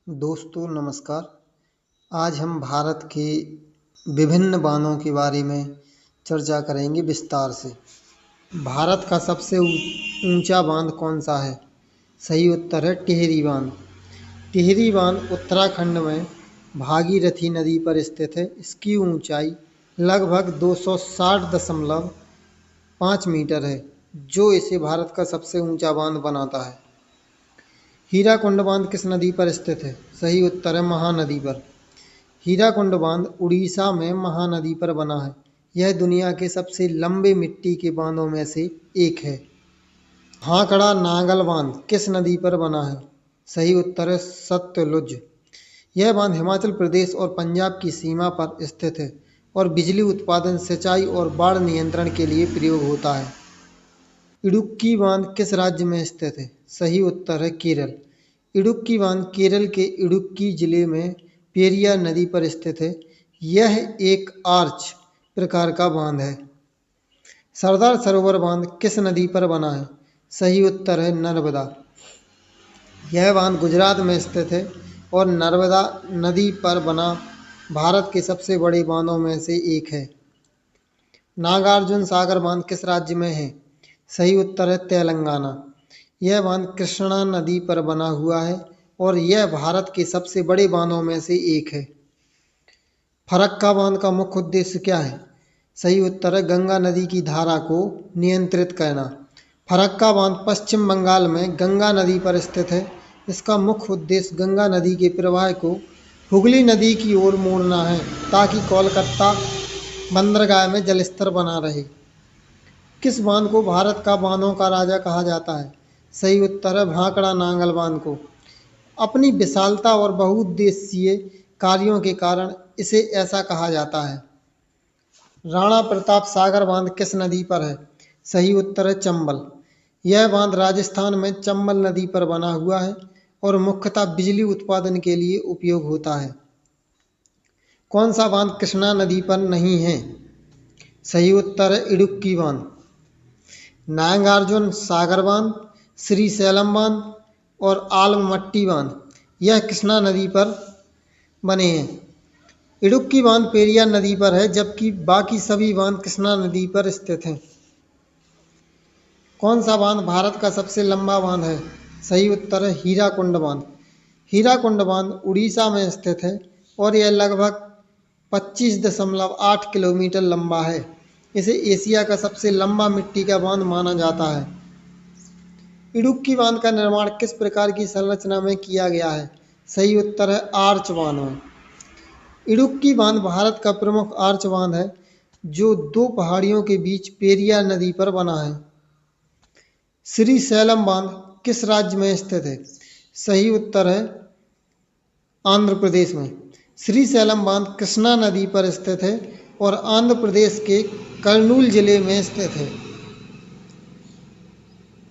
दोस्तों नमस्कार। आज हम भारत के विभिन्न बांधों के बारे में चर्चा करेंगे विस्तार से। भारत का सबसे ऊंचा बांध कौन सा है? सही उत्तर है टिहरी बांध। टिहरी बांध उत्तराखंड में भागीरथी नदी पर स्थित है। इसकी ऊंचाई लगभग 260.5 मीटर है, जो इसे भारत का सबसे ऊंचा बांध बनाता है। हीराकुंड बांध किस नदी पर स्थित है? सही उत्तर है महानदी पर। हीराकुंड बांध उड़ीसा में महानदी पर बना है। यह दुनिया के सबसे लंबे मिट्टी के बांधों में से एक है। भाखड़ा नांगल बांध किस नदी पर बना है? सही उत्तर है सतलुज। यह बांध हिमाचल प्रदेश और पंजाब की सीमा पर स्थित है और बिजली उत्पादन, सिंचाई और बाढ़ नियंत्रण के लिए प्रयोग होता है। इडुक्की बांध किस राज्य में स्थित है? सही उत्तर है केरल। इडुक्की बांध केरल के इडुक्की जिले में पेरियार नदी पर स्थित है। यह एक आर्च प्रकार का बांध है। सरदार सरोवर बांध किस नदी पर बना है? सही उत्तर है नर्मदा। यह बांध गुजरात में स्थित है और नर्मदा नदी पर बना भारत के सबसे बड़े बांधों में से एक है। नागार्जुन सागर बांध किस राज्य में है? सही उत्तर है तेलंगाना। यह बांध कृष्णा नदी पर बना हुआ है और यह भारत के सबसे बड़े बांधों में से एक है। फरक्का बांध का मुख्य उद्देश्य क्या है? सही उत्तर है गंगा नदी की धारा को नियंत्रित करना। फरक्का बांध पश्चिम बंगाल में गंगा नदी पर स्थित है। इसका मुख्य उद्देश्य गंगा नदी के प्रवाह को हुगली नदी की ओर मोड़ना है, ताकि कोलकाता बंदरगाह में जलस्तर बना रहे। किस बांध को भारत का बांधों का राजा कहा जाता है? सही उत्तर है भाखड़ा नांगल बांध को। अपनी विशालता और बहुउद्देशीय कार्यों के कारण इसे ऐसा कहा जाता है। राणा प्रताप सागर बांध किस नदी पर है? सही उत्तर है चंबल। यह बांध राजस्थान में चंबल नदी पर बना हुआ है और मुख्यतः बिजली उत्पादन के लिए उपयोग होता है। कौन सा बांध कृष्णा नदी पर नहीं है? सही उत्तर है इडुक्की बांध। नागार्जुन सागर बांध, श्रीशैलम बांध और आलमट्टी बांध यह कृष्णा नदी पर बने हैं। इडुक्की बांध पेरियार नदी पर है, जबकि बाकी सभी बांध कृष्णा नदी पर स्थित हैं। कौन सा बांध भारत का सबसे लंबा बांध है? सही उत्तर है हीराकुंड बांध। हीराकुंड बांध उड़ीसा में स्थित है और यह लगभग 25.8 किलोमीटर लंबा है। इसे एशिया का सबसे लंबा मिट्टी का बांध माना जाता है। इडुक्की बांध का निर्माण किस प्रकार की संरचना में किया गया है? सही उत्तर है आर्च बांध में। इडुक्की बांध भारत का प्रमुख आर्च बांध है, जो दो पहाड़ियों के बीच पेरियार नदी पर बना है। श्रीशैलम बांध किस राज्य में स्थित है? सही उत्तर है आंध्र प्रदेश में। श्रीशैलम बांध कृष्णा नदी पर स्थित है और आंध्र प्रदेश के कर्नूल जिले में स्थित है।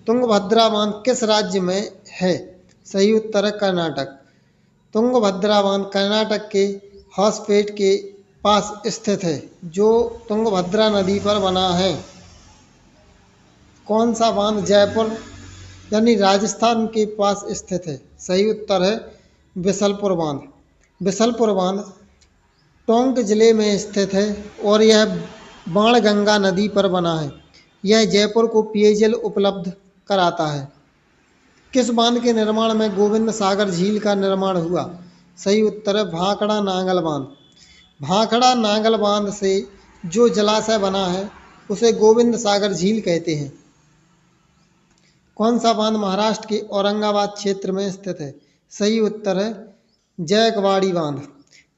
तुंगभद्रा बांध किस राज्य में है? सही उत्तर है कर्नाटक। तुंगभद्रा बांध कर्नाटक के हॉसपेट के पास स्थित है, जो तुंगभद्रा नदी पर बना है। कौन सा बांध जयपुर यानी राजस्थान के पास स्थित है? सही उत्तर है बिसलपुर बांध। बिसलपुर बांध टोंक जिले में स्थित है और यह बाणगंगा नदी पर बना है। यह जयपुर को पेयजल उपलब्ध कराता है। किस बांध के निर्माण में गोविंद सागर झील का निर्माण हुआ? सही उत्तर है भाखड़ा नांगल बांध। भाखड़ा नांगल बांध से जो जलाशय बना है उसे गोविंद सागर झील कहते हैं। कौन सा बांध महाराष्ट्र के औरंगाबाद क्षेत्र में स्थित है? सही उत्तर है जैकवाड़ी बांध।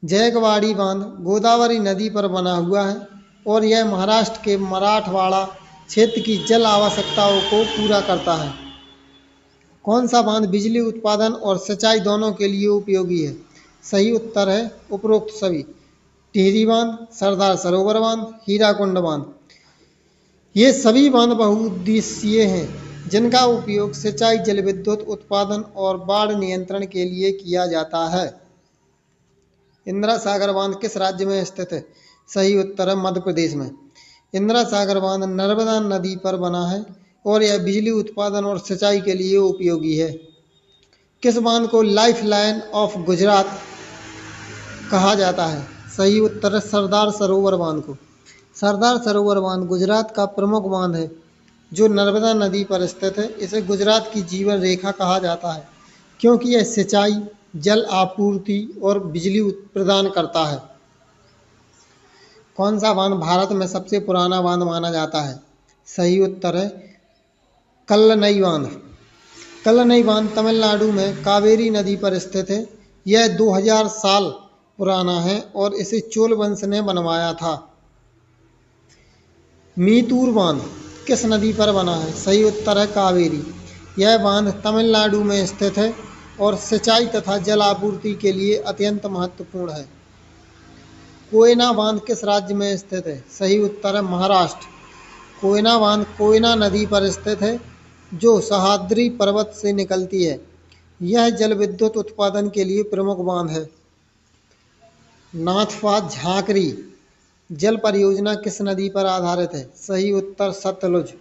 जैकवाड़ी बांध गोदावरी नदी पर बना हुआ है और यह महाराष्ट्र के मराठवाड़ा क्षेत्र की जल आवश्यकताओं को पूरा करता है। कौन सा बांध बिजली उत्पादन और सिंचाई दोनों के लिए उपयोगी है? सही उत्तर है उपरोक्त सभी। टिहरी बांध, सरदार सरोवर बांध, हीराकुंड बांध ये सभी बांध बहुउद्देशीय हैं, जिनका उपयोग सिंचाई, जल विद्युत उत्पादन और बाढ़ नियंत्रण के लिए किया जाता है। इंदिरा सागर बांध किस राज्य में स्थित है? सही उत्तर है मध्य प्रदेश में। इंदिरा सागर बांध नर्मदा नदी पर बना है और यह बिजली उत्पादन और सिंचाई के लिए उपयोगी है। किस बांध को लाइफ लाइन ऑफ गुजरात कहा जाता है? सही उत्तर है सरदार सरोवर बांध को। सरदार सरोवर बांध गुजरात का प्रमुख बांध है जो नर्मदा नदी पर स्थित है। इसे गुजरात की जीवन रेखा कहा जाता है क्योंकि यह सिंचाई, जल आपूर्ति और बिजली प्रदान करता है। कौन सा बांध भारत में सबसे पुराना बांध माना जाता है? सही उत्तर है कल्लनई बांध। कल्लनई बांध तमिलनाडु में कावेरी नदी पर स्थित है। यह 2000 साल पुराना है और इसे चोल वंश ने बनवाया था। मीतूर बांध किस नदी पर बना है? सही उत्तर है कावेरी। यह बांध तमिलनाडु में स्थित है और सिंचाई तथा जल आपूर्ति के लिए अत्यंत महत्वपूर्ण है। कोयना बांध किस राज्य में स्थित है? सही उत्तर है महाराष्ट्र। कोयना बांध कोयना नदी पर स्थित है जो सह्याद्री पर्वत से निकलती है। यह जल विद्युत उत्पादन के लिए प्रमुख बांध है। नाथपा झांकरी जल परियोजना किस नदी पर आधारित है? सही उत्तर सतलुज।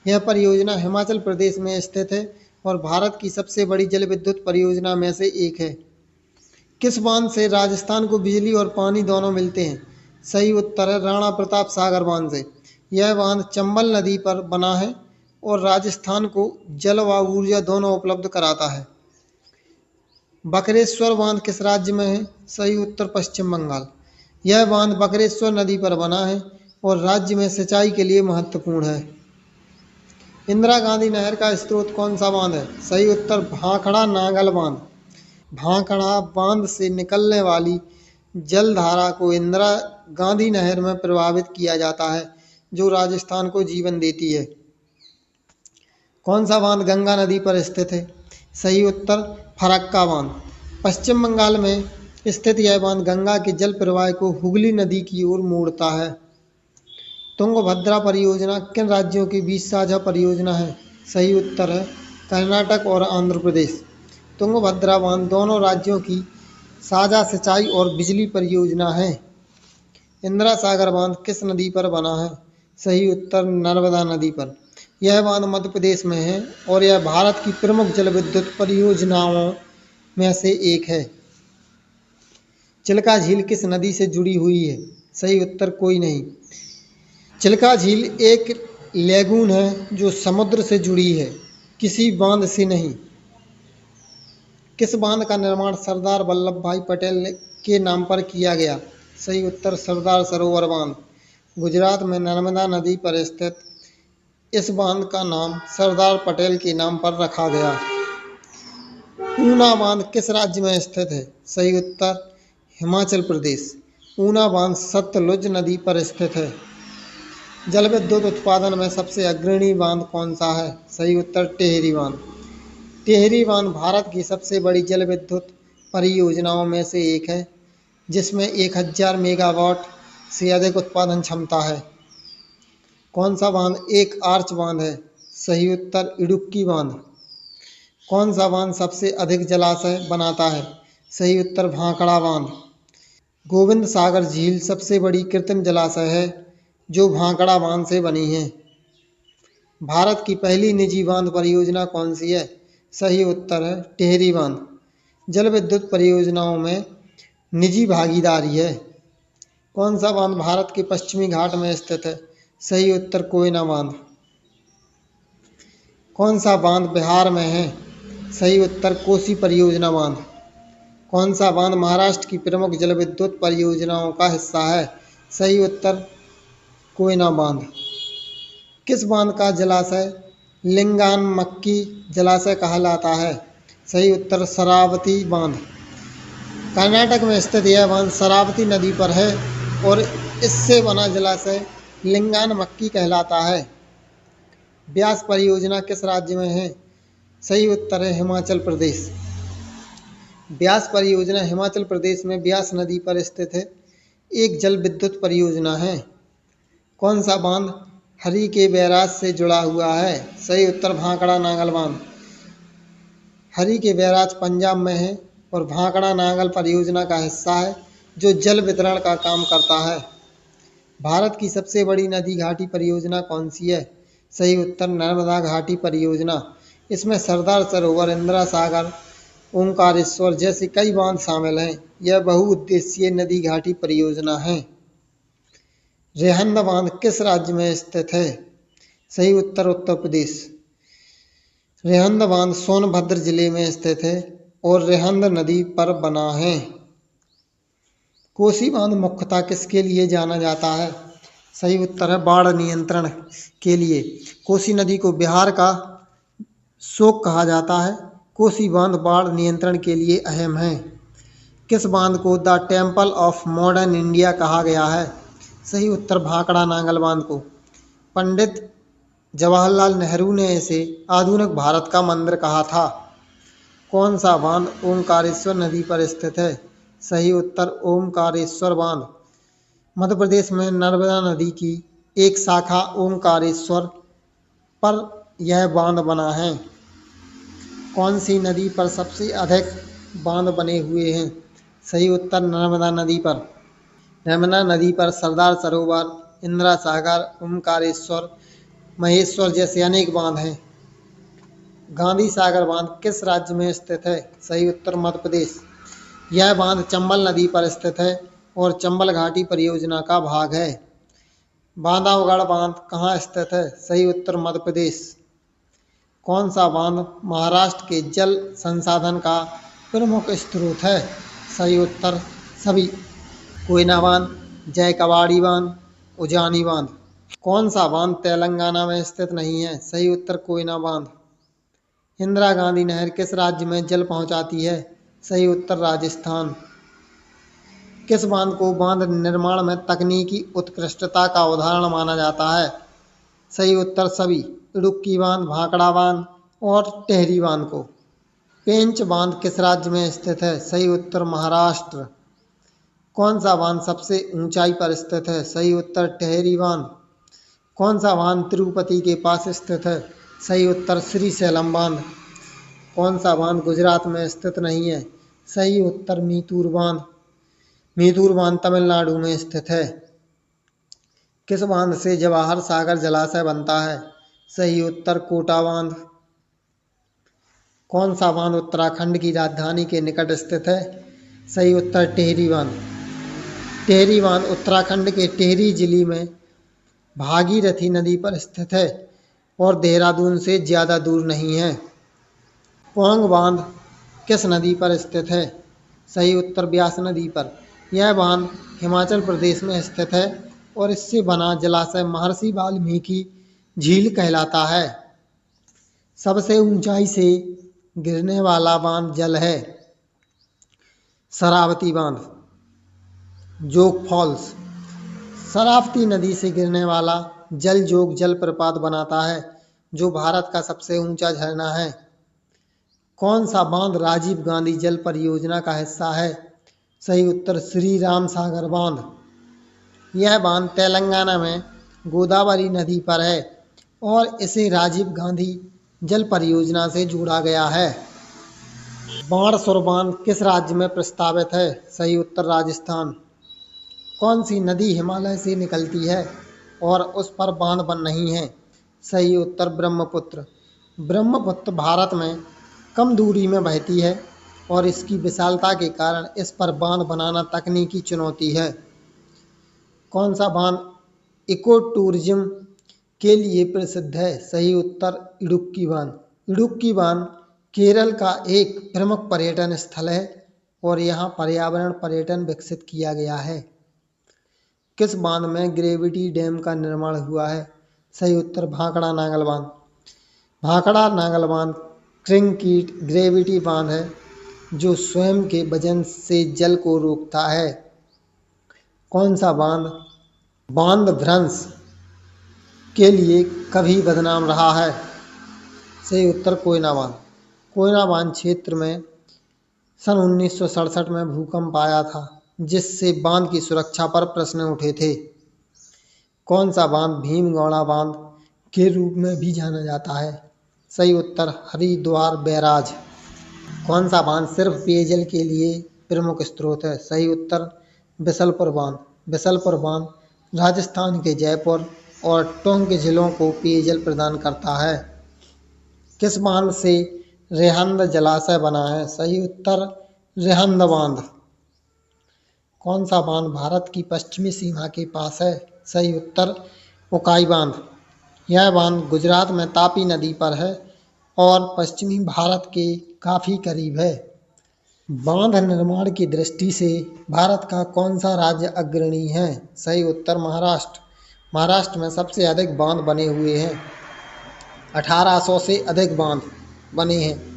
यह परियोजना हिमाचल प्रदेश में स्थित है और भारत की सबसे बड़ी जल विद्युत परियोजना में से एक है। किस बांध से राजस्थान को बिजली और पानी दोनों मिलते हैं? सही उत्तर है राणा प्रताप सागर बांध से। यह बांध चंबल नदी पर बना है और राजस्थान को जल व ऊर्जा दोनों उपलब्ध कराता है। बकरेश्वर बांध किस राज्य में है? सही उत्तर पश्चिम बंगाल। यह बांध बकरेश्वर नदी पर बना है और राज्य में सिंचाई के लिए महत्वपूर्ण है। इंदिरा गांधी नहर का स्रोत कौन सा बांध है? सही उत्तर भाखड़ा नांगल बांध। भाखड़ा बांध से निकलने वाली जलधारा को इंदिरा गांधी नहर में प्रवाहित किया जाता है जो राजस्थान को जीवन देती है। कौन सा बांध गंगा नदी पर स्थित है? सही उत्तर फरक्का बांध। पश्चिम बंगाल में स्थित यह बांध गंगा के जल प्रवाह को हुगली नदी की ओर मोड़ता है। तुंगभद्रा परियोजना किन राज्यों के बीच साझा परियोजना है? सही उत्तर है कर्नाटक और आंध्र प्रदेश। तुंगभद्रा बांध दोनों राज्यों की साझा सिंचाई और बिजली परियोजना है। इंदिरा सागर बांध किस नदी पर बना है? सही उत्तर नर्मदा नदी पर। यह बांध मध्य प्रदेश में है और यह भारत की प्रमुख जल विद्युत परियोजनाओं में से एक है। चिल्का झील किस नदी से जुड़ी हुई है? सही उत्तर कोई नहीं। चिल्का झील एक लेगून है जो समुद्र से जुड़ी है, किसी बांध से नहीं। किस बांध का निर्माण सरदार वल्लभ भाई पटेल के नाम पर किया गया? सही उत्तर सरदार सरोवर बांध। गुजरात में नर्मदा नदी पर स्थित इस बांध का नाम सरदार पटेल के नाम पर रखा गया। ऊना बांध किस राज्य में स्थित है? सही उत्तर हिमाचल प्रदेश। ऊना बांध सतलुज नदी पर स्थित है। जल विद्युत उत्पादन में सबसे अग्रणी बांध कौन सा है? सही उत्तर टिहरी बांध। टिहरी बांध भारत की सबसे बड़ी जल विद्युत परियोजनाओं में से एक है जिसमें 1000 मेगावाट से अधिक उत्पादन क्षमता है। कौन सा बांध एक आर्च बांध है? सही उत्तर इडुक्की बांध। कौन सा बांध सबसे अधिक जलाशय बनाता है? सही उत्तर भाखड़ा बांध। गोविंद सागर झील सबसे बड़ी कृत्रिम जलाशय है जो भाखड़ा बांध से बनी है। भारत की पहली निजी बांध परियोजना कौन सी है? सही उत्तर है टिहरी बांध। जल विद्युत परियोजनाओं में निजी भागीदारी है। कौन सा बांध भारत के पश्चिमी घाट में स्थित है? सही उत्तर कोयना बांध। कौन सा बांध बिहार में है? सही उत्तर कोसी परियोजना बांध। कौन सा बांध महाराष्ट्र की प्रमुख जल विद्युत परियोजनाओं का हिस्सा है? सही उत्तर कोयना बांध। किस बांध का जलाशय लिंगानमक्की जलाशय कहलाता है? सही उत्तर शरावती बांध। कर्नाटक में स्थित यह बांध शरावती नदी पर है और इससे बना जलाशय लिंगानमक्की कहलाता है। ब्यास परियोजना किस राज्य में है? सही उत्तर है हिमाचल प्रदेश। ब्यास परियोजना हिमाचल प्रदेश में ब्यास नदी पर स्थित है, एक जल विद्युत परियोजना है। कौन सा बांध हरी के बैराज से जुड़ा हुआ है? सही उत्तर भाखड़ा नांगल बांध। हरी के बैराज पंजाब में है और भाखड़ा नांगल परियोजना का हिस्सा है जो जल वितरण का काम करता है। भारत की सबसे बड़ी नदी घाटी परियोजना कौन सी है? सही उत्तर नर्मदा घाटी परियोजना। इसमें सरदार सरोवर, इंदिरा सागर, ओंकारेश्वर जैसे कई बांध शामिल हैं। यह बहुउद्देशीय नदी घाटी परियोजना है। रेहंद बांध किस राज्य में स्थित है? सही उत्तर उत्तर प्रदेश। रेहंद बांध सोनभद्र जिले में स्थित है और रेहंद नदी पर बना है। कोसी बांध मुख्यतः किसके लिए जाना जाता है? सही उत्तर है बाढ़ नियंत्रण के लिए। कोसी नदी को बिहार का शोक कहा जाता है। कोसी बांध बाढ़ नियंत्रण के लिए अहम है। किस बांध को the temple of modern India कहा गया है? सही उत्तर भाखड़ा नांगल बांध को। पंडित जवाहरलाल नेहरू ने इसे आधुनिक भारत का मंदिर कहा था। कौन सा बांध ओंकारेश्वर नदी पर स्थित है? सही उत्तर ओंकारेश्वर बांध। मध्य प्रदेश में नर्मदा नदी की एक शाखा ओंकारेश्वर पर यह बांध बना है। कौन सी नदी पर सबसे अधिक बांध बने हुए हैं? सही उत्तर नर्मदा नदी पर। यमुना नदी पर सरदार सरोवर, इंदिरा सागर, ओंकारेश्वर, महेश्वर जैसे अनेक बांध हैं। गांधी सागर बांध किस राज्य में स्थित है? सही उत्तर मध्य प्रदेश। यह बांध चंबल नदी पर स्थित है और चंबल घाटी परियोजना का भाग है। बांधवगढ़ बांध कहाँ स्थित है? सही उत्तर मध्य प्रदेश। कौन सा बांध महाराष्ट्र के जल संसाधन का प्रमुख स्रोत है? सही उत्तर सभी। कोयना बांध, जयकवाड़ी बांध, उजानी बांध। कौन सा बांध तेलंगाना में स्थित नहीं है? सही उत्तर कोयना बांध। इंदिरा गांधी नहर किस राज्य में जल पहुंचाती है? सही उत्तर राजस्थान। किस बांध को बांध निर्माण में तकनीकी उत्कृष्टता का उदाहरण माना जाता है? सही उत्तर सभी। इडुक्की बांध, भाखड़ा बांध और टेहरी बांध को। पेंच बांध किस राज्य में स्थित है? सही उत्तर महाराष्ट्र। कौन सा बांध सबसे ऊंचाई पर स्थित है? सही उत्तर टेहरी बांध। कौन सा बांध तिरुपति के पास स्थित है? सही उत्तर श्रीशैलम बांध। कौन सा बांध गुजरात में स्थित नहीं है? सही उत्तर मीतूर बांध। मीतूर बांध तमिलनाडु में स्थित है। किस बांध से जवाहर सागर जलाशय बनता है? सही उत्तर कोटा बांध। कौन सा बांध उत्तराखंड की राजधानी के निकट स्थित है? सही उत्तर टिहरी बांध। टिहरी बांध उत्तराखंड के टिहरी जिले में भागीरथी नदी पर स्थित है और देहरादून से ज़्यादा दूर नहीं है। पौंग बांध किस नदी पर स्थित है? सही उत्तर ब्यास नदी पर। यह बांध हिमाचल प्रदेश में स्थित है और इससे बना जलाशय महर्षि वाल्मीकि झील कहलाता है। सबसे ऊंचाई से गिरने वाला बांध जल है। शरावती बांध, जोग फॉल्स। शरावती नदी से गिरने वाला जल जोग जलप्रपात बनाता है जो भारत का सबसे ऊंचा झरना है। कौन सा बांध राजीव गांधी जल परियोजना का हिस्सा है? सही उत्तर श्री राम सागर बांध। यह बांध तेलंगाना में गोदावरी नदी पर है और इसे राजीव गांधी जल परियोजना से जोड़ा गया है। बाणसुर बांध किस राज्य में प्रस्तावित है? सही उत्तर राजस्थान। कौन सी नदी हिमालय से निकलती है और उस पर बांध बन नहीं है? सही उत्तर ब्रह्मपुत्र। ब्रह्मपुत्र भारत में कम दूरी में बहती है और इसकी विशालता के कारण इस पर बांध बनाना तकनीकी चुनौती है। कौन सा बांध इको टूरिज्म के लिए प्रसिद्ध है? सही उत्तर इडुक्की बांध। इडुक्की बांध केरल का एक प्रमुख पर्यटन स्थल है और यहाँ पर्यावरण पर्यटन विकसित किया गया है। किस बांध में ग्रेविटी डैम का निर्माण हुआ है? सही उत्तर भाखड़ा नांगल बांध। भाखड़ा नांगल बांध ट्रिंकीट ग्रेविटी बांध है जो स्वयं के वजन से जल को रोकता है। कौन सा बांध बांध भ्रंश के लिए कभी बदनाम रहा है? सही उत्तर कोयना बांध। कोयना बांध क्षेत्र में सन 1967 में भूकंप आया था जिससे बांध की सुरक्षा पर प्रश्न उठे थे। कौन सा बांध भीमगौड़ा बांध के रूप में भी जाना जाता है? सही उत्तर हरिद्वार बैराज। कौन सा बांध सिर्फ पेयजल के लिए प्रमुख स्रोत है? सही उत्तर बिसलपुर बांध। बिसलपुर बांध राजस्थान के जयपुर और टोंक जिलों को पेयजल प्रदान करता है। किस बांध से रेहंद जलाशय बना है? सही उत्तर रेहंद बांध। कौन सा बांध भारत की पश्चिमी सीमा के पास है? सही उत्तर उकाई बांध। यह बांध गुजरात में तापी नदी पर है और पश्चिमी भारत के काफी करीब है। बांध निर्माण की दृष्टि से भारत का कौन सा राज्य अग्रणी है? सही उत्तर महाराष्ट्र। महाराष्ट्र में सबसे अधिक बांध बने हुए हैं। 1800 से अधिक बांध बने हैं।